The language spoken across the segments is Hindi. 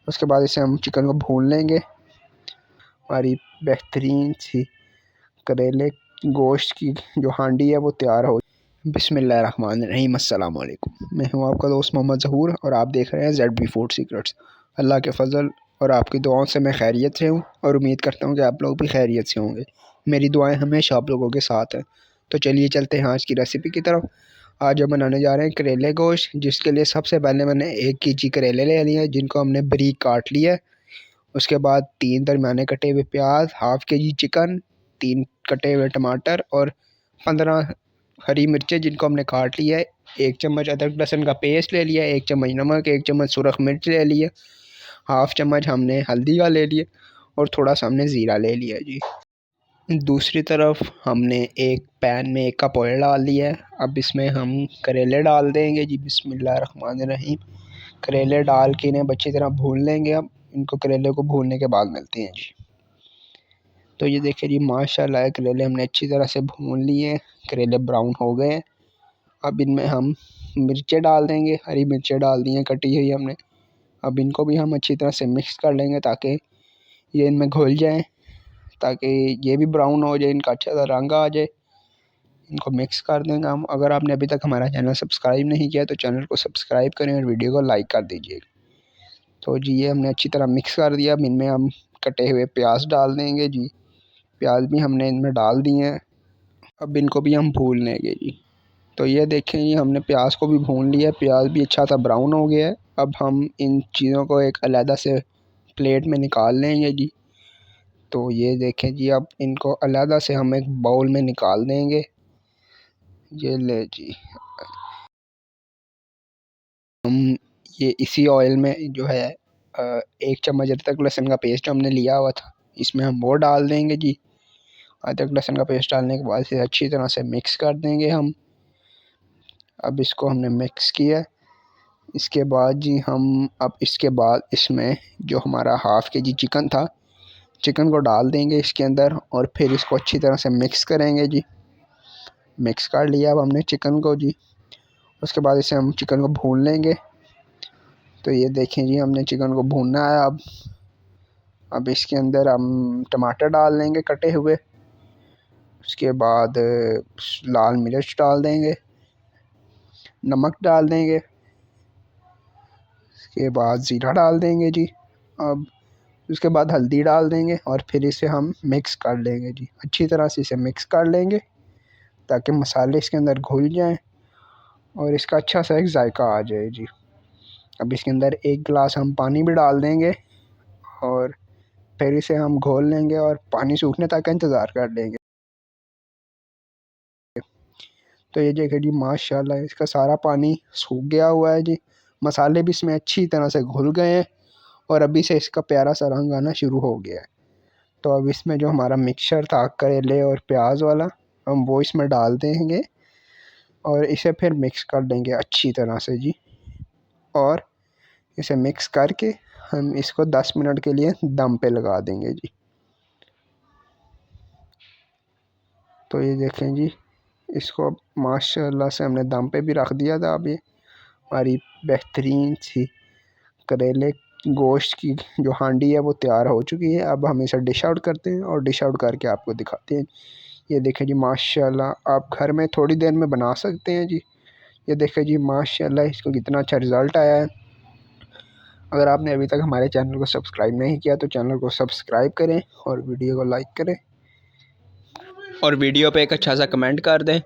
उसके बाद इसे हम चिकन को भून लेंगे। हमारी बेहतरीन सी करेले गोश्त की जो हांडी है वो तैयार हो। बिस्मिल्लाहिर्रहमानिर्रहीम, अस्सलाम वालेकुम। मैं हूं आपका दोस्त मोहम्मद ज़हूर और आप देख रहे हैं ZB फूड सीक्रेट्स। अल्लाह के फ़ज़ल और आपकी दुआओं से मैं खैरियत से हूँ और उम्मीद करता हूँ कि आप लोग भी खैरियत से होंगे। मेरी दुआएं हमेशा आप लोगों के साथ हैं। तो चलिए चलते हैं आज की रेसिपी की तरफ। आज हम बनाने जा रहे हैं करेले गोश्त, जिसके लिए सबसे पहले मैंने 1 kg करेले ले लिए हैं, जिनको हमने बारीक काट लिया है। उसके बाद 3 दरमियाने कटे हुए प्याज, हाफ़ kg चिकन, 3 कटे हुए टमाटर और 15 हरी मिर्चें जिनको हमने काट लिया है। 1 चम्मच अदरक लहसुन का पेस्ट ले लिया, 1 चम्मच नमक, 1 चम्मच सुरख मिर्च ले लिया, हाफ़ चम्मच हमने हल्दी का ले लिया और थोड़ा सा हमने ज़ीरा ले लिया जी। दूसरी तरफ हमने एक पैन में 1 कप ऑयल डाल दिया है। अब इसमें हम करेले डाल देंगे जी। बिस्मिल्लाहिर्रहमानिर्रहीम। करेले डाल के इन्हें अच्छी तरह भून लेंगे। अब इनको करेले को भूनने के बाद मिलते हैं जी। तो ये देखिए जी, माशाल्लाह करेले हमने अच्छी तरह से भून लिए हैं। करेले ब्राउन हो गए हैं। अब इनमें हम मिर्चें डाल देंगे, हरी मिर्चें डाल दी हैं कटी हुई हमने। अब इनको भी हम अच्छी तरह से मिक्स कर लेंगे ताकि ये इनमें घुल जाएं, ताकि ये भी ब्राउन हो जाए, इनका अच्छा सा रंग आ जाए। इनको मिक्स कर देंगे हम। अगर आपने अभी तक हमारा चैनल सब्सक्राइब नहीं किया तो चैनल को सब्सक्राइब करें और वीडियो को लाइक कर दीजिएगा। तो जी ये हमने अच्छी तरह मिक्स कर दिया। अब इनमें हम कटे हुए प्याज डाल देंगे जी। प्याज भी हमने इनमें डाल दिए हैं। अब इनको भी हम भून लेंगे जी। तो ये देखें, ये हमने प्याज को भी भून लिया है। प्याज भी अच्छा सा ब्राउन हो गया है। अब हम इन चीज़ों को एक अलहदा से प्लेट में निकाल लेंगे जी। तो ये देखें जी, अब इनको अलहदा से हम एक बाउल में निकाल देंगे। ये ले जी, हम ये इसी ऑयल में जो है 1 चम्मच अदरक लहसुन का पेस्ट हमने लिया हुआ था, इसमें हम वो डाल देंगे जी। अदरक लहसुन का पेस्ट डालने के बाद इसे अच्छी तरह से मिक्स कर देंगे हम। अब इसको हमने मिक्स किया। इसके बाद जी हम अब इसके बाद इसमें जो हमारा हाफ़ kg चिकन था, चिकन को डाल देंगे इसके अंदर और फिर इसको अच्छी तरह से मिक्स करेंगे जी। मिक्स कर लिया अब हमने चिकन को जी। उसके बाद इसे हम चिकन को भून लेंगे। तो ये देखें जी, हमने चिकन को भूनना है। अब इसके अंदर हम टमाटर डाल देंगे कटे हुए। उसके बाद लाल मिर्च डाल देंगे, नमक डाल देंगे, उसके बाद ज़ीरा डाल देंगे जी। अब उसके बाद हल्दी डाल देंगे और फिर इसे हम मिक्स कर लेंगे जी। अच्छी तरह से इसे मिक्स कर लेंगे ताकि मसाले इसके अंदर घुल जाएं और इसका अच्छा सा एक जायका आ जाए जी। अब इसके अंदर 1 गिलास हम पानी भी डाल देंगे और फिर इसे हम घोल लेंगे और पानी सूखने तक इंतज़ार कर लेंगे। तो ये देखिए जी, माशाल्लाह इसका सारा पानी सूख गया हुआ है जी। मसाले भी इसमें अच्छी तरह से घुल गए हैं और अभी से इसका प्यारा सा रंग आना शुरू हो गया है। तो अब इसमें जो हमारा मिक्सचर था करेले और प्याज वाला, हम वो इसमें डाल देंगे और इसे फिर मिक्स कर देंगे अच्छी तरह से जी। और इसे मिक्स करके हम इसको 10 मिनट के लिए दम पे लगा देंगे जी। तो ये देखें जी, इसको माशाल्लाह से हमने दम पे भी रख दिया था। अब ये हमारी बेहतरीन सी करेले गोश्त की जो हांडी है वो तैयार हो चुकी है। अब हम इसे डिश आउट करते हैं और डिश आउट करके आपको दिखाते हैं। ये देखें जी, माशाल्लाह आप घर में थोड़ी देर में बना सकते हैं जी। ये देखें जी, माशाल्लाह इसको कितना अच्छा रिज़ल्ट आया है। अगर आपने अभी तक हमारे चैनल को सब्सक्राइब नहीं किया तो चैनल को सब्सक्राइब करें और वीडियो को लाइक करें और वीडियो पे एक अच्छा सा कमेंट कर दें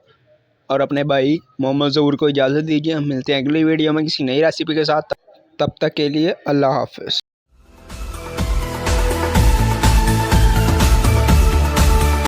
और अपने भाई मोहम्मद ज़हूर को इजाज़त दीजिए। हम मिलते हैं अगली वीडियो में किसी नई रेसिपी के साथ। तब तक के लिए अल्लाह हाफ़िज़।